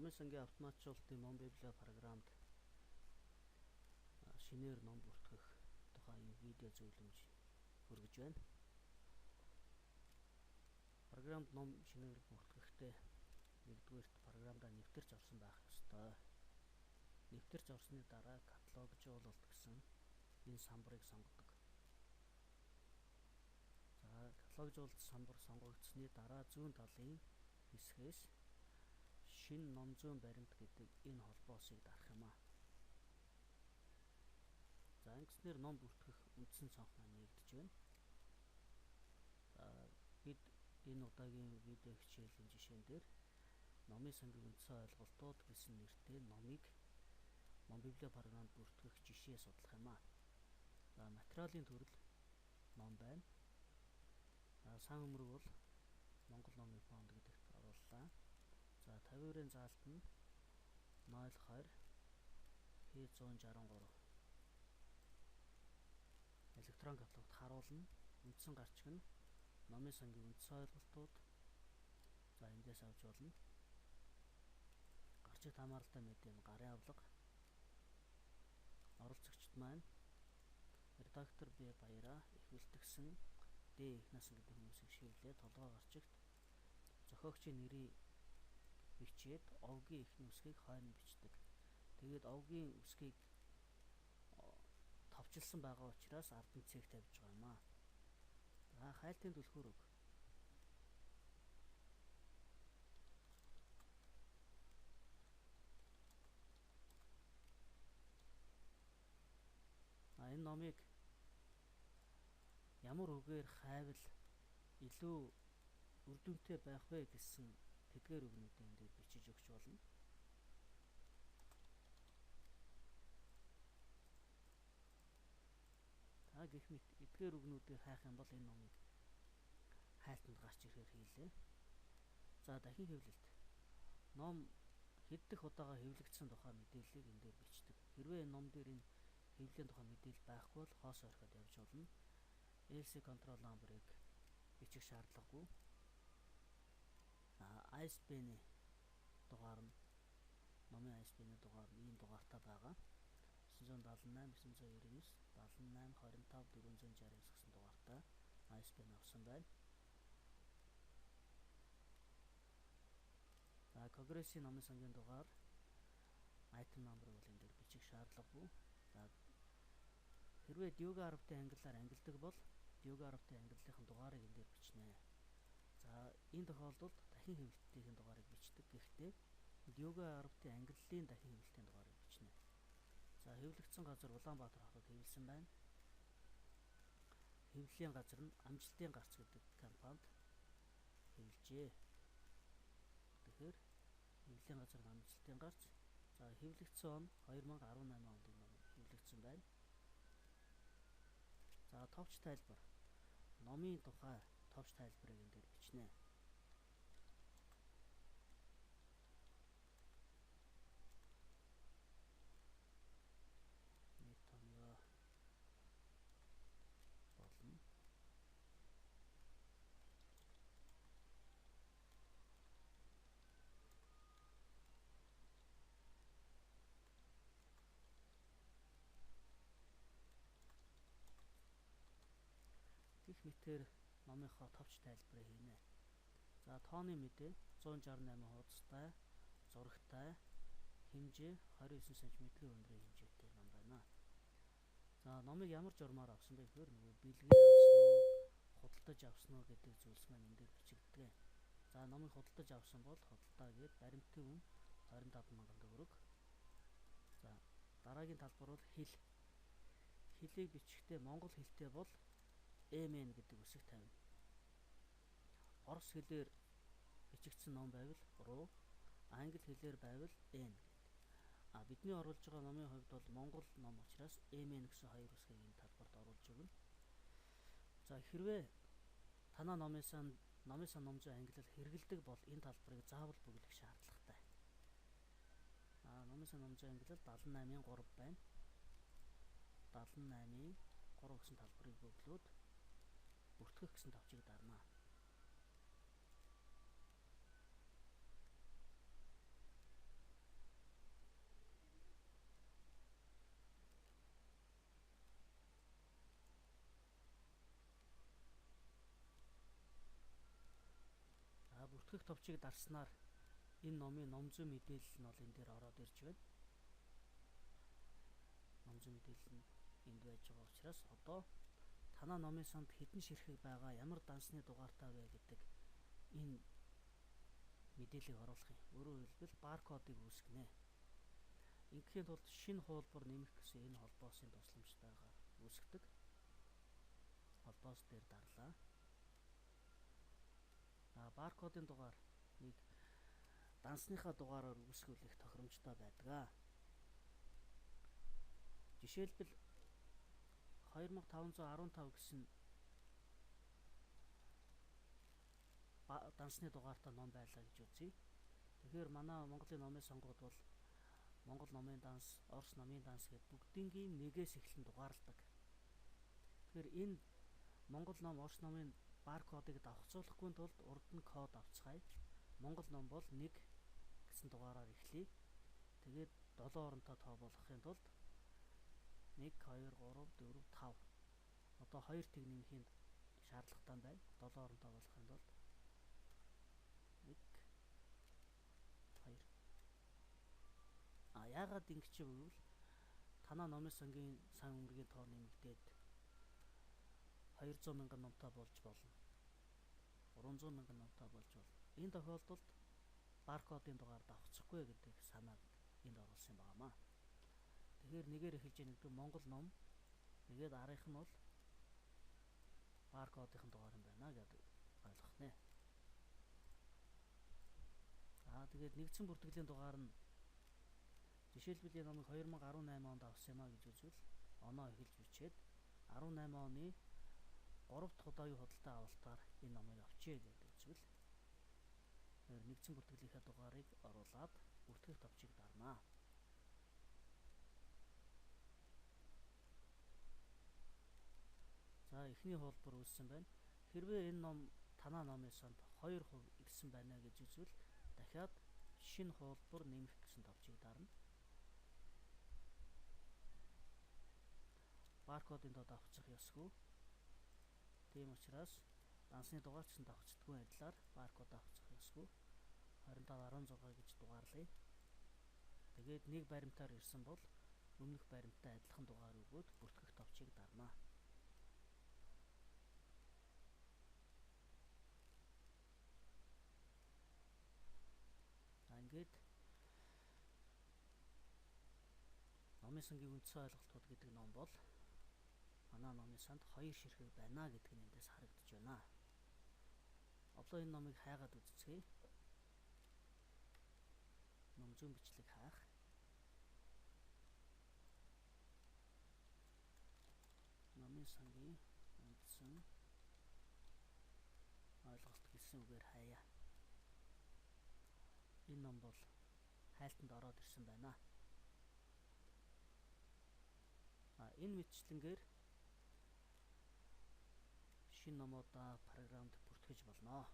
Номын сангийн автоматжуулалтын ном библио програмд шинээр ном бүртгэх тухай видео зөвлөмж хүргэж байна. Програмд ном шинээр бүртгэхдээ нэгдүгээрт програмдаа нэвтэрч орсон байх ёстой. Нэвтэрч орсны дараа каталогжуулалт гэсэн энэ самбарыг сонгодог. Каталогжуулалт самбар сонгогдсны дараа зүүн талын хэсгээс шинэ ном зүйн баримт гэдэг энэ холбоосыг дарах юм аа. Ингэснээр ном бүртгэх үндсэн цонхноо нэгдэж байна. Бид энэ удаагийн видео хичээлийн жишээн дээр номын сангийн үндсэн ойлголтууд гэсэн нэртэй номыг ном библио програмд бүртгэх жишээ судлах юм аа. Материалын төрөл ном байна. Сан өмнөрг бол Монгол номын фонд гэдэгт орууллаа. 50%-ийн заалт нь 02 P163 электрон каталогт харуулна. Үндсэн гарчиг нь номын сангийн үндсэн ойлголтууд. Эндээс авч болно. Гарчигт хамааралтай мэдээ нь гарын авлага. Оролцогчд маань редактор Б Баяраа, их бэлтгэсэн Д Ихнасан гэдэг хүмүүсийг шивлээ. Толгой гарчигт зохиогчийн нэрийг бичээд овгийн эхний үсгийг хойно бичдэг. Тэгээд овгийн үсгийг товчилсан байгаа учраас ард нь цэг тавьж байгаа юм аа. Хайлтын түлхүүр өг. Энэ номыг ямар үгээр хайвал илүү үр дүнтэй байх вэ гэсэн тэдгээр үгнүүдийг энэ дээр бичиж өгч болно. Гэх мэт эдгээр үгнүүдийг хайх юм бол энэ номыг хайлтанд гарч ирэхээр хийлээ. Дахин хэвлэлт. Ном хэд дэх удаага хэвлэгдсэн тухай мэдээллийг энэ дээр бичдэг. Хэрвээ энэ ном дээр энэ хэвлэлийн тухай мэдээлэл байхгүй бол хоос орхиод явж болно. LC control number-ыг бичих шаардлагагүй. ISBN-ийн дугаар нь номын ISBN-ийн дугаар нь ийм дугаартай байгаа. 978 999 78 25 469 гэсэн дугаартай ISBN авсан байна. Конгрессийн номын сангийн дугаар item number-ыг бол энэ дээр бичих шаардлагагүй. Хэрвээ Дьюга 10-ийн ангиллаар ангилдаг бол Дьюга 10-ийн ангиллалын дугаарыг энэ дээр бичнэ. Энэ тохиолдолд дахин хэвлэлтийн дугаарыг бичдэг. Гэхдээ Дьюга 10-ийн ангиллалын дахин хэвлэлтийн дугаарыг бичнэ. Хэвлэгдсэн газар Улаанбаатар хотод хэвлэсэн байна. Хэвлэлийн газар нь Амжилтын гарц гэдэг компанид хэвлэжээ. Тэгэхээр хэвлэлийн газар нь Амжилтын гарц. Хэвлэгдсэн он 2018 онд энэ ном хэвлэгдсэн байна. Товч тайлбар. Номын тухай товч тайлбарыг энэ дээр бичнэ. Нийт томьёо болно. Гэх мэтээр номынхоо товч тайлбарыг хийнэ. Тооны мэдээ 168 хуудастай, зурагтай, хэмжээ 29 см-ийн өндрийн хэмжээтэй ном байна. Номыг ямар журмаар авсан бэ гэхээр бэлгээр авсан уу, худалдаж авсан уу гэдэг зүйлс маань энэ дээр бичигддэг. Номыг худалдаж авсан бол худалдаа гээд баримтын үн 25,000 төгрөг. Дараагийн талбар бол хэл. Хэлийг бичихдээ монгол хэлтэй бол MN гэдэг үсэг тавина. Орос хэлээр бичигдсэн ном байвал РУ, англи хэлээр байвал N гэдэг. Бидний оруулж байгаа номын хувьд бол монгол ном учраас MN гэсэн хоёр үсгийг энэ талбарт оруулж өгнө. Хэрвээ танаа номын сан ном зүйн ангиллал хэрэгэлдэг бол энэ талбарыг заавал бүглэх шаардлагатай. Номын сан ном зүйн ангиллал 78-ийн 3 байна. 78-ийн 3 гэсэн талбарыг бөглөөд бүртгэх гэсэн товчийг дарна. бүртгэх товчийг дарснаар энэ номын ном зүй мэдээлэл нь бол энэ дээр ороод ирж байна. Ном зүй мэдээлэл нь энд байж байгаа учраас одоо танаа номын санд хэдэн ширхэг байгаа, ямар дансны дугаартай вэ гэдэг энэ мэдээллийг оруулах юм. Өөрөөр хэлбэл баркодыг үүсгэнэ. Ингээхийн тулд шинэ хуулбар нэмэх гэсэн энэ холбоосын тусламжтайгаар үүсгдэг. Холбоос дээр дарлаа. Баркодын дугаар нэг дансныхаа дугаараар үүсгүүлэх тохиромжтой байдаг. Жишээлбэл 2515 гэсэн дансны дугаартай ном байлаа гэж үзье. Тэгэхээр манай Монголын номын сонгууд бол Монгол номын данс, Орос номын данс гэдэг бүгдийнгийн нэгээс эхлэн дугаарладаг. Тэгэхээр энэ Монгол ном, Орос номын баркодыг давхцуулахгүй тулд урд нь код авцгаая. Монгол ном бол 1 гэсэн дугаараар эхлэе. Тэгээд 7 оронтой тоо болгохын тулд 1 2 3 4 5. Одоо 2 тэг нэмэхийн шаардлагатай байна. 7 оронтой болохын тулд 1 2. Яагаад ингэж вэ? Танаа номын сангийн сан өмөргийн тоо нэмэгдээд 200 мянган номтой болж болно. 300 мянган номтой болж болно. Энэ тохиолдолд баркодын дугаар давхцахгүй гэдэг санааг энд оруулсан байгаамаа. Тэгэхээр нэгээр эхэлж байгаа Монгол ном, нэгээд арийнх нь бол баркодын дугаар юм байна гэдэг ойлгох нэ. Тэгээд нэгдсэн бүртгэлийн дугаар нь жишээлбэл энэ номыг 2018 онд авсан юмаа гэж үзвэл оноо эхэлж бичээд 18 оны 3 дахь удаагийн худалдаа авалтаар энэ номыг авчээ гэдэг үзвэл нэгдсэн бүртгэлийнхээ дугаарыг оруулаад бүртгэх товчийг дарнаа. За эхний хуулбар үүссэн байна. Хэрвээ энэ ном танаа номын санд 2% ирсэн байна гэж үзвэл дахиад шинэ хуулбар нэмэх гэсэн товчийг дарна. Баркодын доо давхцах ёсгүй. Тийм учраас дансны дугаар ч гэсэн давхцдаггүй адилаар баркод давхцах ёсгүй. 2516 гэж дугаарлая. Тэгээд нэг баримтаар ирсэн бол өмнөх баримттай адилхан дугаар өгөөд бүртгэх товчийг дарнаа. Ингээд номын сангийн үндсэн ойлголтууд гэдэг ном бол манай номын санд 2 ширхэг байна гэдэг нь эндээс харагдаж байна. Одоо энэ номыг хайгаад үзцгээе. Ном зүйн бичлэг хаах. Номын сангийн үндсэн ойлголт гэсэн үгээр хаяа. Энэ ном бол хайлтанд ороод ирсэн байна. Энэ мэтчлэнгээр шинэ номуудаа програмд бүртгэж болно.